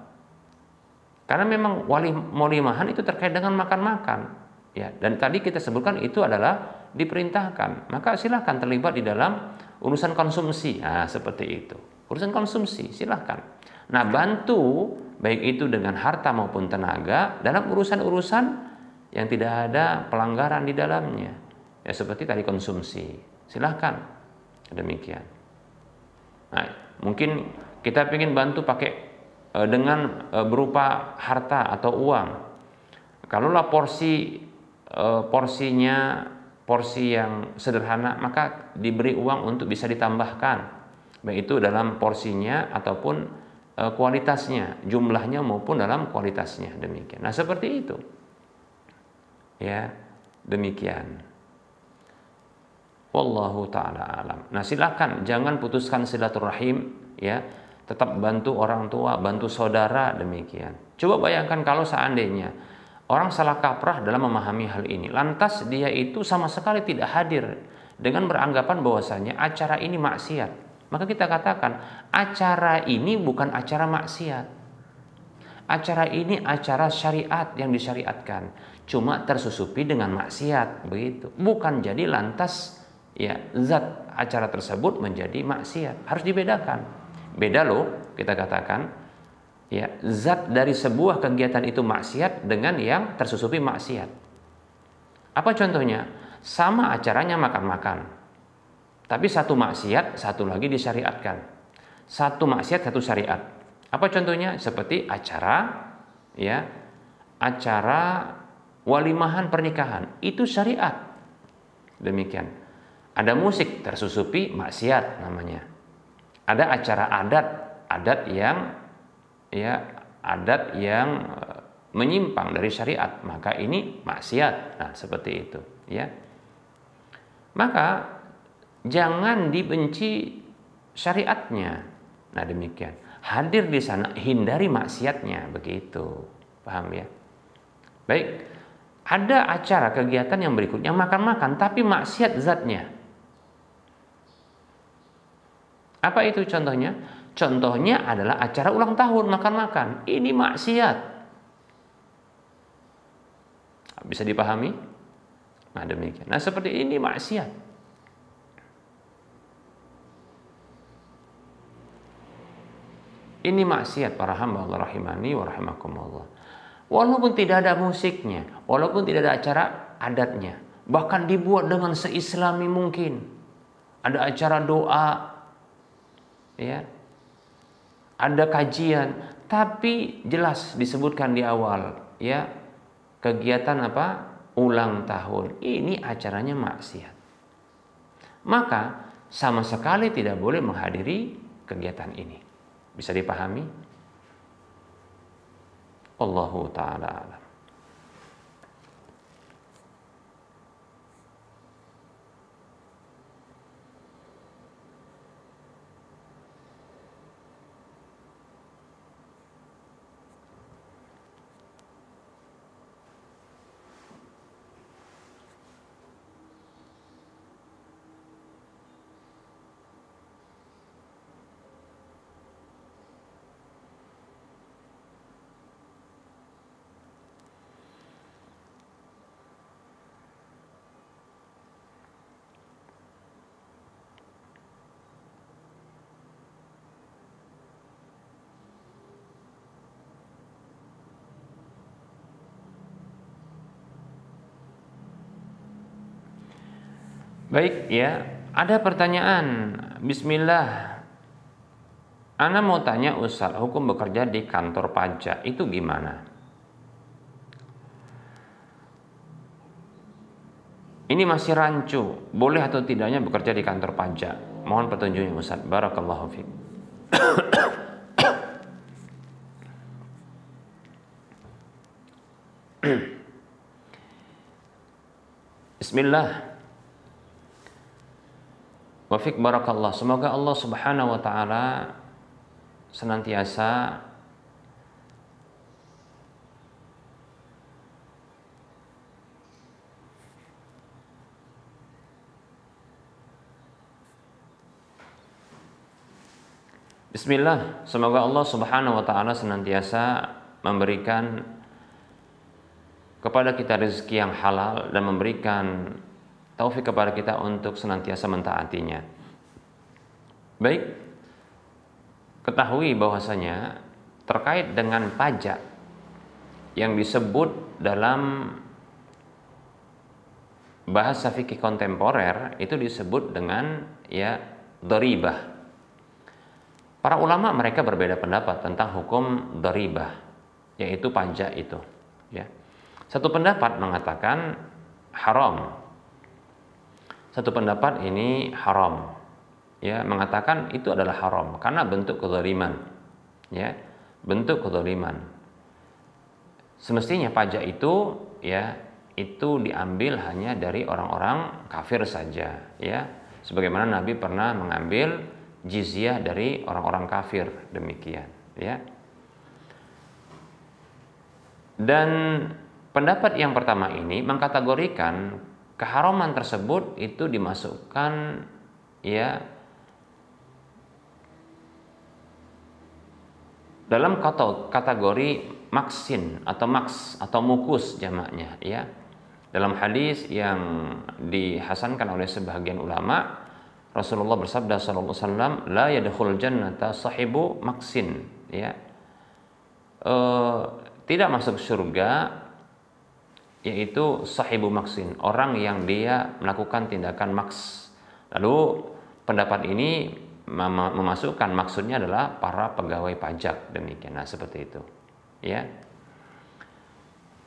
Karena memang walimahan itu terkait dengan makan-makan. Ya, dan tadi kita sebutkan itu adalah diperintahkan. Maka silahkan terlibat di dalam urusan konsumsi. Nah, seperti itu. Urusan konsumsi, silahkan. Nah, bantu baik itu dengan harta maupun tenaga dalam urusan-urusan yang tidak ada pelanggaran di dalamnya. Ya, seperti tadi konsumsi. Silahkan. Demikian. Nah, mungkin kita ingin bantu pakai dengan berupa harta atau uang. Kalaulah porsinya porsi yang sederhana, maka diberi uang untuk bisa ditambahkan, baik itu dalam porsinya ataupun kualitasnya, jumlahnya maupun dalam kualitasnya. Demikian. Nah, seperti itu. Ya, demikian. Wallahu taala alam. Nah, silakan jangan putuskan silaturahim, ya. Tetap bantu orang tua, bantu saudara, demikian. Coba bayangkan kalau seandainya orang salah kaprah dalam memahami hal ini, lantas dia itu sama sekali tidak hadir dengan beranggapan bahwasanya acara ini maksiat. Maka kita katakan acara ini bukan acara maksiat. Acara ini acara syariat yang disyariatkan, cuma tersusupi dengan maksiat, begitu. Bukan jadi lantas ya zat acara tersebut menjadi maksiat. Harus dibedakan. Beda loh, kita katakan ya, zat dari sebuah kegiatan itu maksiat dengan yang tersusupi maksiat. Apa contohnya? Sama acaranya makan-makan, tapi satu maksiat, satu lagi disyariatkan. Satu maksiat, satu syariat. Apa contohnya? Seperti acara ya, acara walimahan pernikahan, itu syariat. Demikian. Ada musik tersusupi maksiat namanya. Ada acara adat yang menyimpang dari syariat, maka ini maksiat. Nah, seperti itu, ya. Maka jangan dibenci syariatnya. Nah, demikian. Hadir di sana, hindari maksiatnya, begitu. Paham ya? Baik. Ada acara kegiatan yang berikutnya makan-makan tapi maksiat zatnya. Apa itu contohnya? Contohnya adalah acara ulang tahun makan-makan. Ini maksiat. Bisa dipahami? Nah, demikian. Nah, seperti ini maksiat. Ini maksiat para hamba Allah rahimani wa rahimakumullah. Walaupun tidak ada musiknya, walaupun tidak ada acara adatnya, bahkan dibuat dengan seislami mungkin. Ada acara doa, ya, ada kajian, tapi jelas disebutkan di awal, ya, kegiatan apa? Ulang tahun. Ini acaranya maksiat. Maka sama sekali tidak boleh menghadiri kegiatan ini. Bisa dipahami? Allahu ta'ala alam. Baik ya, ada pertanyaan. Bismillah. Ana mau tanya Ustaz, hukum bekerja di kantor pajak itu gimana? Ini masih rancu, boleh atau tidaknya bekerja di kantor pajak? Mohon petunjuknya Ustaz. Barakallahu fiik. Bismillah. Wafik barakallah. Semoga Allah Subhanahu wa taala senantiasa Bismillah. Semoga Allah Subhanahu wa taala senantiasa memberikan kepada kita rezeki yang halal dan memberikan taufik kepada kita untuk senantiasa mentaatinya. Baik, ketahui bahwasanya terkait dengan pajak yang disebut dalam bahasa fikih kontemporer itu disebut dengan dharibah. Para ulama mereka berbeda pendapat tentang hukum dharibah, yaitu pajak itu, ya. Satu pendapat mengatakan haram. Satu pendapat ini haram, ya, mengatakan itu adalah haram karena bentuk kezaliman, ya, bentuk kezaliman. Semestinya pajak itu, ya, itu diambil hanya dari orang-orang kafir saja, ya. Sebagaimana Nabi pernah mengambil jizyah dari orang-orang kafir, demikian, ya. Dan pendapat yang pertama ini mengkategorikan keharaman tersebut itu dimasukkan, ya, dalam kategori maksin atau maks atau mukus jamaknya, ya. Dalam hadis yang dihasankan oleh sebagian ulama, Rasulullah bersabda sallallahu alaihi wasallam, la yadkhul jannata sahibu maksin, ya. Tidak masuk surga yaitu sahibu maksin, orang yang dia melakukan tindakan maks. Lalu pendapat ini memasukkan maksudnya adalah para pegawai pajak, demikian. Nah, seperti itu, ya.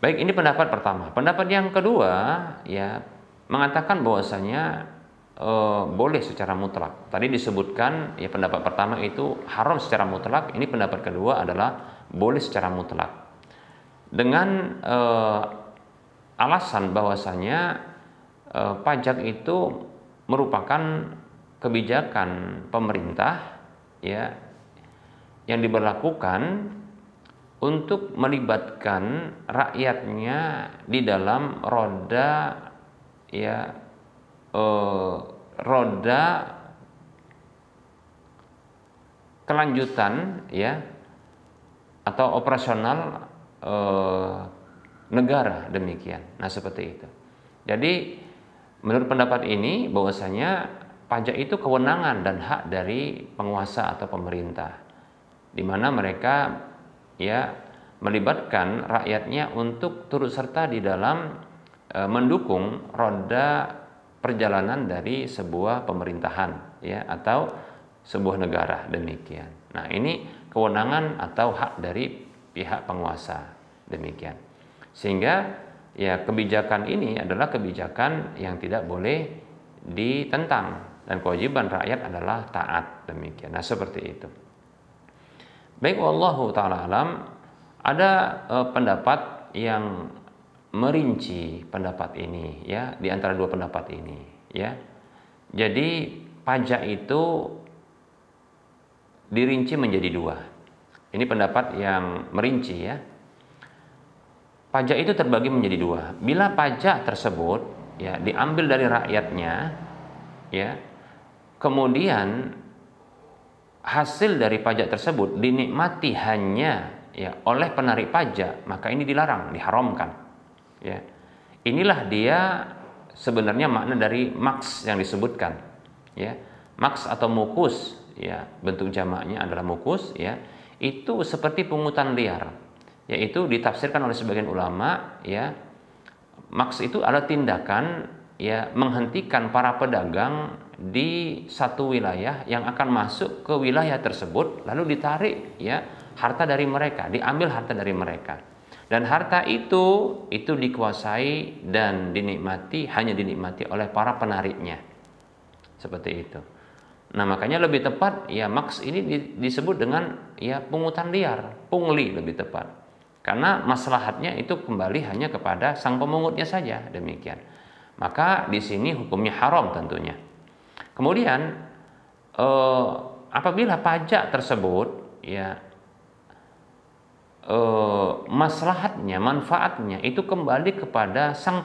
Baik, ini pendapat pertama. Pendapat yang kedua, ya, mengatakan bahwasanya boleh secara mutlak. Tadi disebutkan, ya, pendapat pertama itu haram secara mutlak. Ini pendapat kedua adalah boleh secara mutlak. Dengan alasan bahwasanya pajak itu merupakan kebijakan pemerintah, ya, yang diberlakukan untuk melibatkan rakyatnya di dalam roda, ya, roda kelanjutan, ya, atau operasional negara, demikian. Nah, seperti itu. Jadi menurut pendapat ini bahwasanya pajak itu kewenangan dan hak dari penguasa atau pemerintah, di mana mereka, ya, melibatkan rakyatnya untuk turut serta di dalam mendukung roda perjalanan dari sebuah pemerintahan, ya, atau sebuah negara, demikian. Nah, ini kewenangan atau hak dari pihak penguasa, demikian. Sehingga, ya, kebijakan ini adalah kebijakan yang tidak boleh ditentang dan kewajiban rakyat adalah taat, demikian. Nah, seperti itu. Baik, wallahu taala alam. Ada pendapat yang merinci pendapat ini, ya, di antara dua pendapat ini, ya. Jadi pajak itu dirinci menjadi dua. Ini pendapat yang merinci, ya. Pajak itu terbagi menjadi dua. Bila pajak tersebut, ya, diambil dari rakyatnya, ya, kemudian hasil dari pajak tersebut dinikmati hanya, ya, oleh penarik pajak, maka ini dilarang, diharamkan, ya. Inilah dia sebenarnya makna dari maks yang disebutkan, ya. Maks atau mukus, ya, bentuk jamaknya adalah mukus, ya. Itu seperti pungutan liar, yaitu ditafsirkan oleh sebagian ulama, ya, maks itu adalah tindakan, ya, menghentikan para pedagang di satu wilayah yang akan masuk ke wilayah tersebut, lalu ditarik, ya, harta dari mereka, diambil harta dari mereka, dan harta itu dikuasai dan dinikmati, hanya dinikmati oleh para penariknya, seperti itu. Nah, makanya lebih tepat, ya, maks ini disebut dengan, ya, pungutan liar, pungli lebih tepat. Karena maslahatnya itu kembali hanya kepada sang pemungutnya saja, demikian. Maka di sini hukumnya haram tentunya. Kemudian apabila pajak tersebut, ya, maslahatnya, manfaatnya itu kembali kepada sang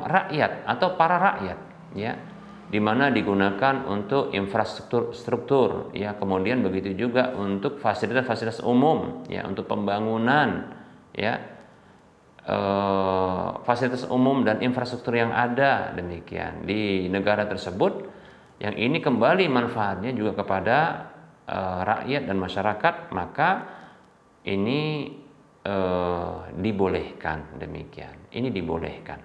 rakyat atau para rakyat, ya. di mana digunakan untuk infrastruktur ya, kemudian begitu juga untuk fasilitas-fasilitas umum ya, untuk pembangunan ya, fasilitas umum dan infrastruktur yang ada demikian di negara tersebut, yang ini kembali manfaatnya juga kepada rakyat dan masyarakat, maka ini dibolehkan demikian. Ini dibolehkan.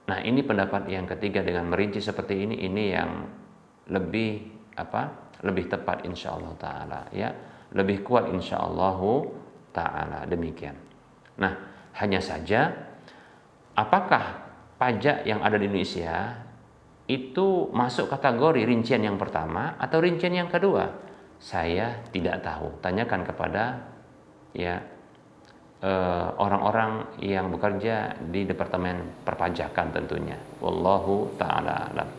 Nah, ini pendapat yang ketiga dengan merinci seperti ini yang lebih lebih tepat insyaallah taala ya, lebih kuat insyaallah taala demikian. Nah, hanya saja apakah pajak yang ada di Indonesia itu masuk kategori rincian yang pertama atau rincian yang kedua? Saya tidak tahu. Tanyakan kepada ya orang-orang yang bekerja di Departemen Perpajakan tentunya. Wallahu taala alam.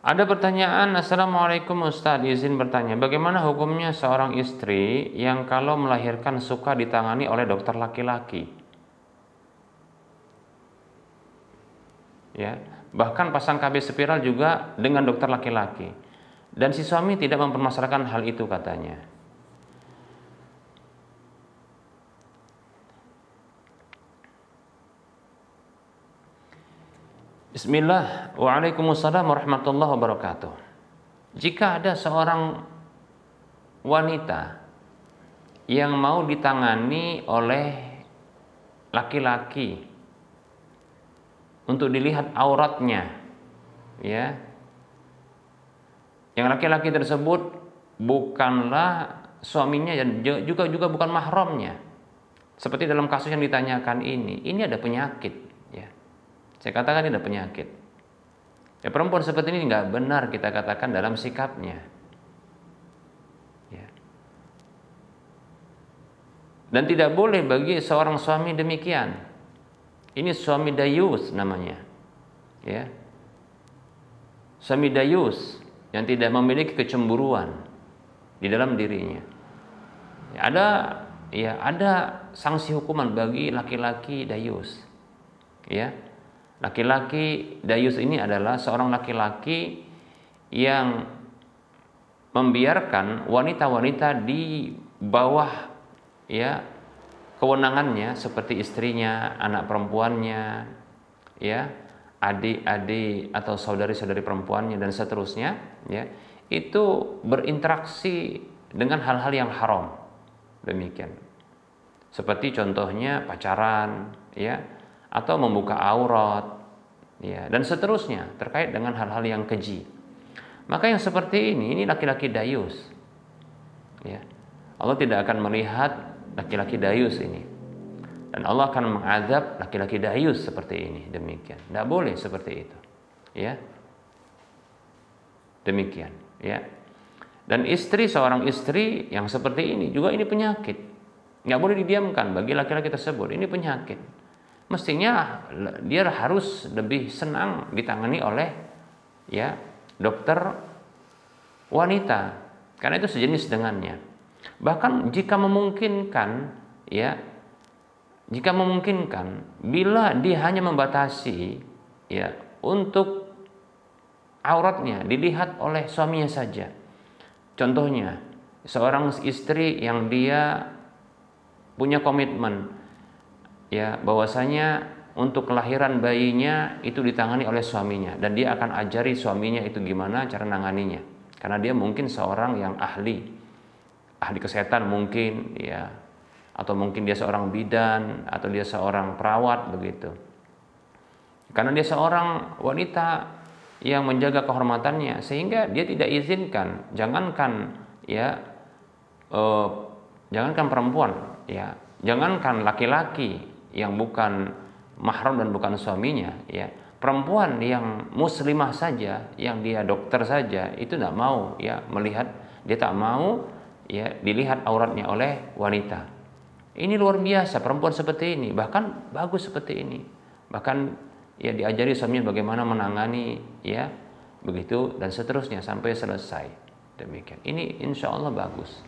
Ada pertanyaan, Assalamualaikum Ustadz, izin bertanya, bagaimana hukumnya seorang istri yang kalau melahirkan suka ditangani oleh dokter laki-laki? Ya, bahkan pasang KB spiral juga dengan dokter laki-laki. Dan si suami tidak mempermasalahkan hal itu katanya. Bismillah, waalaikumsalam warahmatullahi wabarakatuh. Jika ada seorang wanita yang mau ditangani oleh laki-laki untuk dilihat auratnya, ya, yang laki-laki tersebut bukanlah suaminya dan juga bukan mahramnya, seperti dalam kasus yang ditanyakan ini ada penyakit. Saya katakan ini ada penyakit. Ya, perempuan seperti ini nggak benar kita katakan dalam sikapnya. Ya. Dan tidak boleh bagi seorang suami demikian. Ini suami dayus namanya. Ya. Suami dayus yang tidak memiliki kecemburuan di dalam dirinya. Ada sanksi hukuman bagi laki-laki dayus. Ya. Laki-laki dayus ini adalah seorang laki-laki yang membiarkan wanita-wanita di bawah ya kewenangannya, seperti istrinya, anak perempuannya, ya, adik-adik atau saudari-saudari perempuannya dan seterusnya, ya, itu berinteraksi dengan hal-hal yang haram. Demikian. Seperti contohnya pacaran, ya, atau membuka aurat, ya, dan seterusnya terkait dengan hal-hal yang keji. Maka yang seperti ini laki-laki dayus. Ya. Allah tidak akan melihat laki-laki dayus ini. Dan Allah akan mengazab laki-laki dayus seperti ini. Demikian. Tidak boleh seperti itu. Ya. Demikian, ya. Dan seorang istri yang seperti ini juga ini penyakit. Nggak boleh didiamkan bagi laki-laki tersebut. Ini penyakit. Mestinya dia harus lebih senang ditangani oleh ya dokter wanita, karena itu sejenis dengannya. Bahkan jika memungkinkan, ya, bila dia hanya membatasi ya untuk auratnya dilihat oleh suaminya saja. Contohnya seorang istri yang dia punya komitmen, ya, bahwasanya untuk kelahiran bayinya itu ditangani oleh suaminya, dan dia akan ajari suaminya itu gimana cara nanganinya, karena dia mungkin seorang yang ahli kesehatan mungkin, ya, atau mungkin dia seorang bidan atau dia seorang perawat begitu, karena dia seorang wanita yang menjaga kehormatannya, sehingga dia tidak izinkan, jangankan perempuan, ya, Jangankan laki-laki yang bukan mahram dan bukan suaminya, ya, perempuan yang muslimah saja, yang dia dokter saja, itu tidak mau ya melihat, dia tak mau ya dilihat auratnya oleh wanita. Ini luar biasa, perempuan seperti ini, bahkan bagus seperti ini, bahkan ya diajari suaminya bagaimana menangani ya begitu dan seterusnya sampai selesai. Demikian. Ini insya Allah bagus.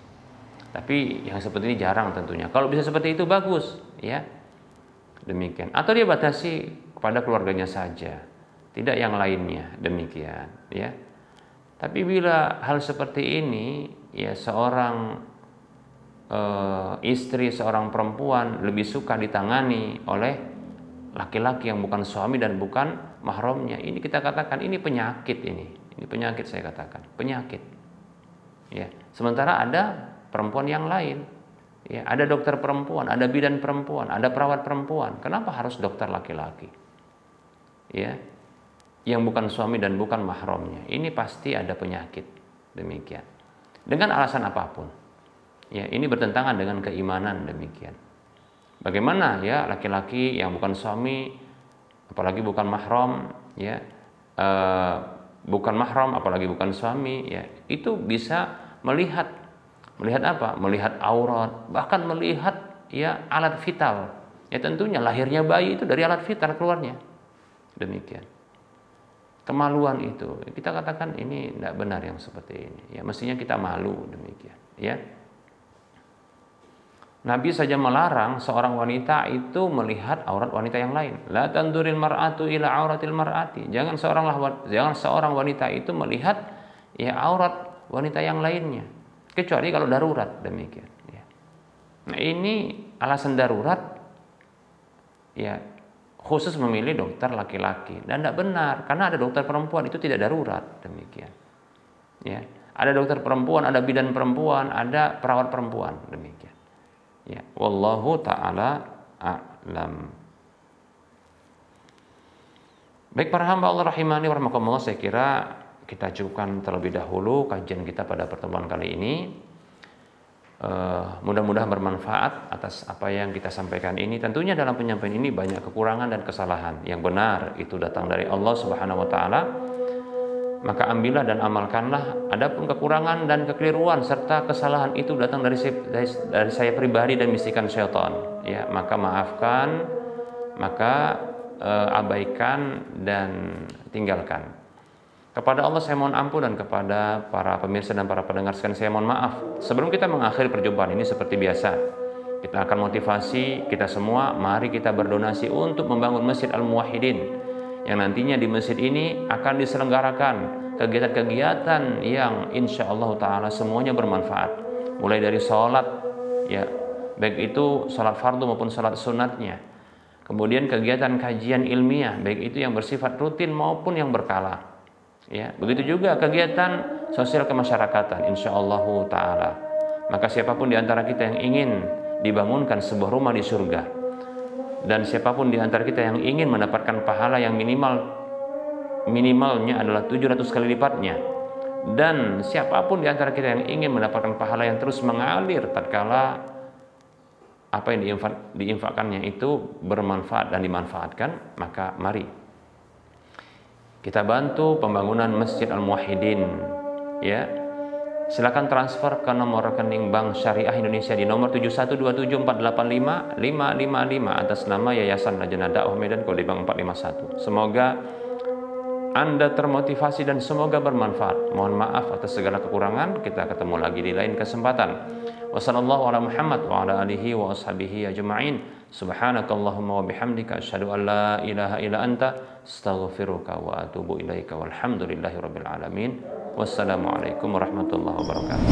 Tapi yang seperti ini jarang tentunya. Kalau bisa seperti itu bagus, ya. Demikian. Atau dia batasi kepada keluarganya saja, tidak yang lainnya. Demikian, ya. Tapi bila hal seperti ini, ya seorang istri, seorang perempuan lebih suka ditangani oleh laki-laki yang bukan suami dan bukan mahramnya. Ini kita katakan ini penyakit ini. Ini penyakit saya katakan, penyakit. Ya. Sementara ada perempuan yang lain, ya, ada dokter perempuan, ada bidan perempuan, ada perawat perempuan. Kenapa harus dokter laki-laki? Ya, yang bukan suami dan bukan mahramnya. Ini pasti ada penyakit. Demikian. Dengan alasan apapun. Ya, ini bertentangan dengan keimanan. Demikian. Bagaimana ya laki-laki yang bukan suami, apalagi bukan mahram, ya, bukan mahram, apalagi bukan suami, ya, itu bisa melihat apa? Melihat aurat, bahkan melihat ya alat vital. Ya tentunya lahirnya bayi itu dari alat vital keluarnya. Demikian. Kemaluan itu kita katakan ini tidak benar yang seperti ini. Ya mestinya kita malu demikian. Ya. Nabi saja melarang seorang wanita itu melihat aurat wanita yang lain. La tanduril mar'atu ila auratil mar'ati. Jangan seorang wanita itu melihat ya aurat wanita yang lainnya. Kecuali kalau darurat demikian. Ya. Nah ini alasan darurat, ya khusus memilih dokter laki-laki dan tidak benar karena ada dokter perempuan itu tidak darurat demikian. Ya, ada dokter perempuan, ada bidan perempuan, ada perawat perempuan demikian. Ya, wallahu taala a'lam. Baik para hamba Allah rahimani wa rahimakumullah, saya kira kita cukupkan terlebih dahulu kajian kita pada pertemuan kali ini. Mudah-mudahan bermanfaat atas apa yang kita sampaikan ini. Tentunya dalam penyampaian ini banyak kekurangan dan kesalahan. Yang benar itu datang dari Allah Subhanahu wa taala. Maka ambillah dan amalkanlah. Adapun kekurangan dan kekeliruan serta kesalahan itu datang dari saya pribadi dan bisikan syaitan. Ya, maka maafkan, maka abaikan dan tinggalkan. Kepada Allah saya mohon ampun dan kepada para pemirsa dan para pendengar sekalian saya mohon maaf. Sebelum kita mengakhiri perjumpaan ini seperti biasa, kita akan motivasi kita semua, mari kita berdonasi untuk membangun Masjid Al-Muwahhidin yang nantinya di masjid ini akan diselenggarakan kegiatan-kegiatan yang insya Allah Ta'ala semuanya bermanfaat. Mulai dari sholat, ya, baik itu sholat fardu maupun sholat sunatnya. Kemudian kegiatan kajian ilmiah, baik itu yang bersifat rutin maupun yang berkala. Ya, begitu juga kegiatan sosial kemasyarakatan insyaallah taala. Maka siapapun di antara kita yang ingin dibangunkan sebuah rumah di surga dan siapapun di antara kita yang ingin mendapatkan pahala yang minimalnya adalah 700 kali lipatnya, dan siapapun di antara kita yang ingin mendapatkan pahala yang terus mengalir tatkala apa yang diinfakkannya itu bermanfaat dan dimanfaatkan, maka mari kita bantu pembangunan Masjid Al-Muwahhidin. Ya. Silakan transfer ke nomor rekening Bank Syariah Indonesia di nomor 71274855555 atas nama Yayasan Lajnah Dakwah Medan Kode Bank 451. Semoga Anda termotivasi dan semoga bermanfaat. Mohon maaf atas segala kekurangan. Kita ketemu lagi di lain kesempatan. Wassallallahu ala Muhammad wa ala alihi wa ashabihi ajma'in. Subhanakallahumma wa bihamdika asyhadu an la ilaha illa anta astaghfiruka wa atubu ilaika walhamdulillahi rabbil alamin. Wassalamualaikum warahmatullahi wabarakatuh.